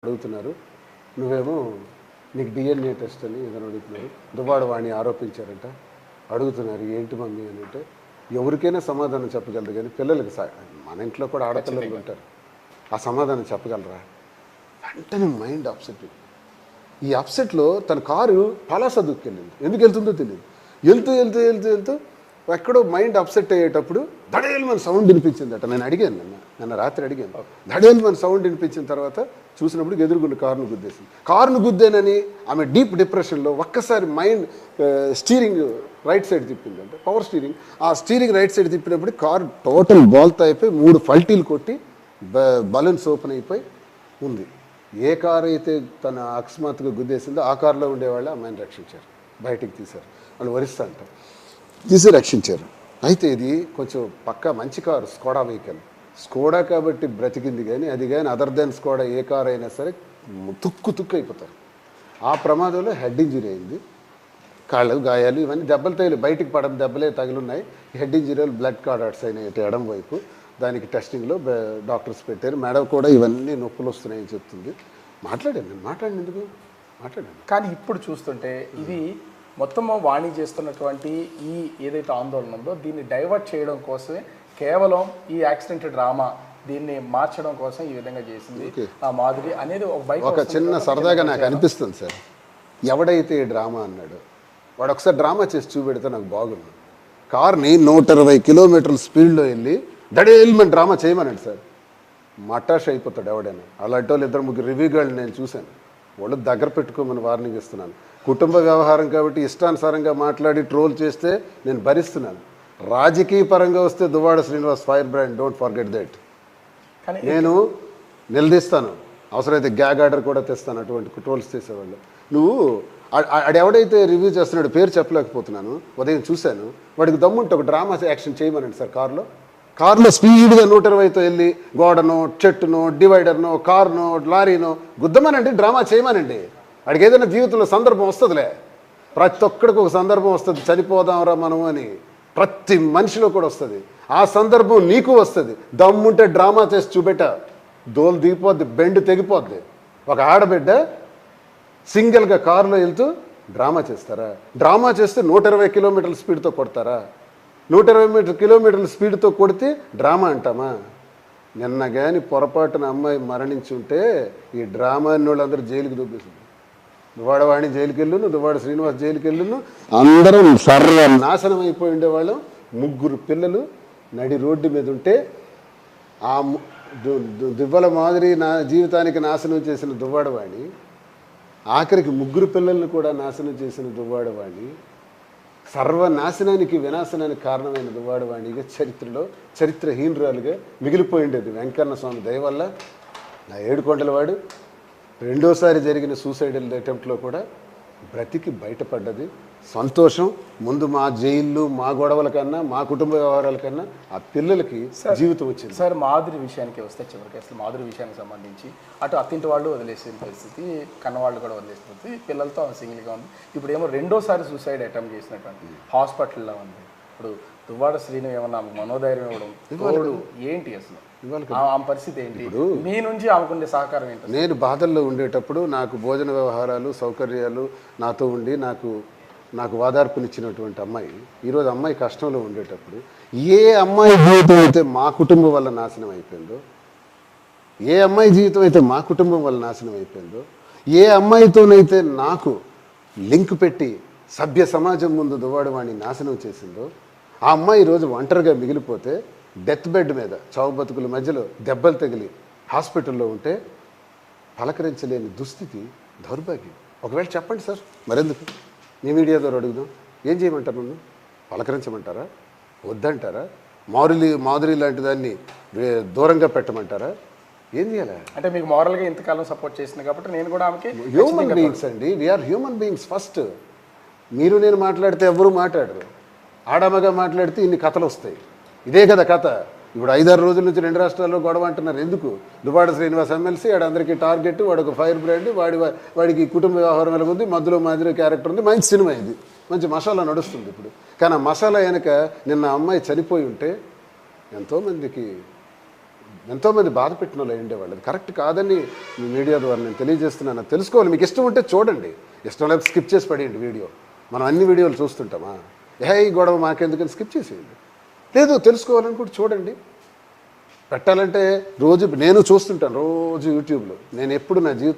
అడుగుతున్నారు. నువ్వేమో నీకు డిఎన్ఏ టెస్ట్ అని ఏదైనా అడుగుతున్నారు. దువ్వాడ వాణి ఆరోపించారంట. అడుగుతున్నారు ఏంటి మమ్మీ అని అంటే ఎవరికైనా సమాధానం చెప్పగలరు కానీ పిల్లలకి మన ఇంట్లో కూడా ఆడపిల్లలు ఉంటారు. ఆ సమాధానం చెప్పగలరా? వెంటనే మైండ్ అప్సెట్. ఈ అప్సెట్లో తన కారు పలాస దూక్కెళ్ళింది. ఎందుకు వెళ్తుందో తెలియదు. వెళ్తూ ఎక్కడో మైండ్ అప్సెట్ అయ్యేటప్పుడు దడేలు మన సౌండ్ వినిపించిందట. నేను అడిగాను నిన్న రాత్రి అడిగాను. దడేలు మన సౌండ్ వినిపించిన తర్వాత చూసినప్పుడు ఎదురుగున్న కారును గుద్దేసింది. కారును గుద్దేనని ఆమె డీప్ డిప్రెషన్లో ఒక్కసారి మైండ్ స్టీరింగ్ రైట్ సైడ్ తిప్పిందంటే పవర్ స్టీరింగ్. ఆ స్టీరింగ్ రైట్ సైడ్ తిప్పినప్పుడు కారు టోటల్ బాల్తో అయిపోయి 3 ఫల్టీలు కొట్టి బలూన్స్ ఓపెన్ అయిపోయి ఉంది. ఏ కారు అయితే తన అకస్మాత్తుగా గుద్దేసిందో ఆ కారులో ఉండేవాళ్ళు అమ్మాయిని రక్షించారు, బయటికి తీశారు. వాళ్ళు వరిస్తా అంటారు, తీసి రక్షించారు. అయితే ఇది కొంచెం పక్కా మంచి కారు, స్కోడా వెహికల్. స్కోడా కాబట్టి బ్రతికింది, కానీ అది కానీ అదర్ దెన్ స్కోడా ఏ కారు అయినా సరే తుక్కు అయిపోతారు. ఆ ప్రమాదంలో హెడ్ ఇంజరీ అయింది. కాళ్ళు గాయాలు ఇవన్నీ దెబ్బలు తగిలి బయటికి పడడం దెబ్బలే తగిలిన్నాయి. హెడ్ ఇంజరీలు బ్లడ్ కార్డర్స్ అయినాయి ఎడం వైపు. దానికి టెస్టింగ్లో డాక్టర్స్ పెట్టారు. మేడం కూడా ఇవన్నీ నొప్పులు వస్తున్నాయని చెప్తుంది. నేను మాట్లాడినందుకు మాట్లాడాను. కానీ ఇప్పుడు చూస్తుంటే ఇది మొత్తం వాణి చేస్తున్నటువంటి ఈ ఏదైతే ఆందోళన ఉందో దీన్ని డైవర్ట్ చేయడం కోసమే కేవలం ఈ యాక్సిడెంట్ డ్రామా దీన్ని మార్చడం కోసం ఈ విధంగా చేసింది ఆ మాధురి అనేది ఒక చిన్న సరదాగా నాకు అనిపిస్తుంది సార్. ఎవడైతే ఈ డ్రామా అన్నాడు వాడు ఒకసారి డ్రామా చేసి చూపెడితే నాకు బాగుంది. కార్ని 120 కిలోమీటర్ల స్పీడ్లో వెళ్ళి దడేల్మెంట్ డ్రామా చేయమనండి సార్, మటాష్ అయిపోతాడు ఎవడైనా. అలాంటి వాళ్ళు 2-3 రివ్యూ గర్ల్ని నేను చూశాను. వాళ్ళు దగ్గర పెట్టుకోమని వార్నింగ్ ఇస్తున్నాను. కుటుంబ వ్యవహారం కాబట్టి ఇష్టానుసారంగా మాట్లాడి ట్రోల్ చేస్తే నేను భరిస్తున్నాను. రాజకీయ పరంగా వస్తే Duvvada Srinivas fire brand, don't forget that. నేను నిలదీస్తాను, అవసరమైతే గ్యాగ్ ఆర్డర్ కూడా తెస్తాను అటువంటి ట్రోల్స్ చేసేవాళ్ళు. నువ్వు ఆడెవడైతే రివ్యూ చేస్తున్నాడు పేరు చెప్పలేకపోతున్నాను, ఉదయం చూశాను. వాడికి దమ్ముంటే ఒక డ్రామా యాక్షన్ చేయమనండి సార్. కారులో స్పీడ్గా 120తో వెళ్ళి గోడనో చెట్టునో డివైడర్నో కారునో లారీనో గుద్దమనండి, డ్రామా చేయమనండి. వాడికి ఏదైనా జీవితంలో సందర్భం వస్తుందిలే. ప్రతి ఒక్కడికి ఒక సందర్భం వస్తుంది, చనిపోదాంరా మనం అని. ప్రతి మనిషిలో కూడా వస్తుంది. ఆ సందర్భం నీకు వస్తుంది. దమ్ముంటే డ్రామా చేసి చూపెట్ట, దోలు దిగిపోద్ది, బెండ్ తెగిపోద్ది. ఒక ఆడబిడ్డ సింగిల్గా కారులో వెళ్తూ డ్రామా చేస్తారా? డ్రామా చేస్తే 120 కిలోమీటర్ల స్పీడ్తో కొడతారా? 120 కిలోమీటర్ల స్పీడ్తో కొడితే డ్రామా అంటామా? నిన్న కానీ పొరపాటున అమ్మాయి మరణించి ఉంటే ఈ డ్రామా అన్న వాళ్ళందరూ జైలుకి దొబ్బేసింది. దువ్వాడ వాణి జైలుకి వెళ్ళును, దువ్వాడ శ్రీనివాస్ జైలుకి వెళ్ళును, అందరం నాశనం అయిపోయి ఉండేవాళ్ళం. 3 పిల్లలు నడి రోడ్డు మీద ఉంటే ఆ దువ్వల మాదిరి నా జీవితానికి నాశనం చేసిన దువ్వాడ వాణి, ఆఖరికి 3 పిల్లలను కూడా నాశనం చేసిన దువ్వాడ వాణి, సర్వనాశనానికి వినాశనానికి కారణమైన దువ్వాడ వాణిగా చరిత్రలో చరిత్రహీనురాలుగా మిగిలిపోయిండేది. వెంకన్న స్వామి దయ వల్ల నా ఏడుకొండలవాడు రెండోసారి జరిగిన సూసైడల్ అటెంప్ట్లో కూడా బ్రతికి బయటపడ్డది. సంతోషం. ముందు మా జైళ్ళు మా గొడవల కన్నా మా కుటుంబ వ్యవహారాల కన్నా ఆ పిల్లలకి జీవితం వచ్చింది. సార్ మాధురి విషయానికి వస్తే చివరికి అసలు మాధురి విషయానికి సంబంధించి అటు అత్తింటి వాళ్ళు వదిలేసిన పరిస్థితి, కన్నవాళ్ళు కూడా వదిలేసిన పరిస్థితి, పిల్లలతో సింగిల్గా ఉంది. ఇప్పుడు ఏమో రెండోసారి సూసైడ్ అటెంప్ట్ చేసినటువంటి హాస్పిటల్లో ఉంది. ఇప్పుడు దువ్వాడ శ్రీను ఏమన్నా మనోధైర్యం ఇవ్వడం తోడు ఏంటి అసలు ఆమె పరిస్థితి ఏంటి? మీ నుంచి ఆమెకుండే సహకారం ఏంటి? నేను బాధల్లో ఉండేటప్పుడు నాకు భోజన వ్యవహారాలు సౌకర్యాలు నాతో ఉండి నాకు వాదార్పునిచ్చినటువంటి అమ్మాయి ఈరోజు అమ్మాయి కష్టంలో ఉండేటప్పుడు ఏ అమ్మాయి జీవితం అయితే మా కుటుంబం వల్ల నాశనం అయిపోయిందో, ఏ అమ్మాయి జీవితం అయితే మా కుటుంబం వల్ల నాశనం అయిపోయిందో, ఏ అమ్మాయితోనైతే నాకు లింక్ పెట్టి సభ్య సమాజం ముందు దువ్వాడ వాణి నాశనం చేసిందో ఆ అమ్మాయి ఈరోజు ఒంటరిగా మిగిలిపోతే డెత్ బెడ్ మీద చావు బతుకుల మధ్యలో దెబ్బలు తగిలి హాస్పిటల్లో ఉంటే పలకరించలేని దుస్థితి, దౌర్భాగ్యం. ఒకవేళ చెప్పండి సార్, మరెందుకు మీ మీడియా ద్వారా అడుగుదాం. ఏం చేయమంటారు? నన్ను పలకరించమంటారా? వద్దంటారా? మాధురి లాంటి దాన్ని దూరంగా పెట్టమంటారా? ఏం చేయాలి? అంటే మీకు మోరల్గా ఇంతకాలం సపోర్ట్ చేసింది కాబట్టి నేను కూడా ఆమెకి హ్యూమన్ బీయింగ్స్ అండి. We are human beings first. మీరు నేను మాట్లాడితే ఎవరు మాట్లాడరు. ఆడమగా మాట్లాడితే ఇన్ని కథలు వస్తాయి. ఇదే కదా కథ. ఇప్పుడు 5-6 రోజుల నుంచి 2 రాష్ట్రాల్లో గొడవ అంటున్నారు. ఎందుకు? దువ్వాడ శ్రీనివాస్ ఎమ్మెల్సీ, వాడందరికీ టార్గెట్, వాడు ఒక ఫైర్ బ్రాండ్, వాడికి కుటుంబ వ్యవహారం ఎలా ఉంది, మధ్యలో మాదిరి క్యారెక్టర్ ఉంది. మంచి సినిమా ఇది, మంచి మసాలా నడుస్తుంది ఇప్పుడు. కానీ ఆ మసాలా వెనక నిన్న అమ్మాయి చనిపోయి ఉంటే ఎంతోమందికి ఎంతోమంది బాధ పెట్టిన వాళ్ళు ఉండేవాళ్ళు. అది కరెక్ట్ కాదని మీ మీడియా ద్వారా నేను తెలియజేస్తున్నాను. అది తెలుసుకోవాలి. మీకు ఇష్టం ఉంటే చూడండి, ఇష్టం లేకపోతే స్కిప్ చేసి పడేయండి వీడియో. మనం అన్ని వీడియోలు చూస్తుంటామా? ఈ గొడవ మాకెందుకని స్కిప్ చేసేయండి. లేదు, తెలుసుకోవాలని కూడా చూడండి. పెట్టాలంటే రోజు నేను చూస్తుంటాను, రోజు యూట్యూబ్లో. నేను ఎప్పుడు నా జీవితం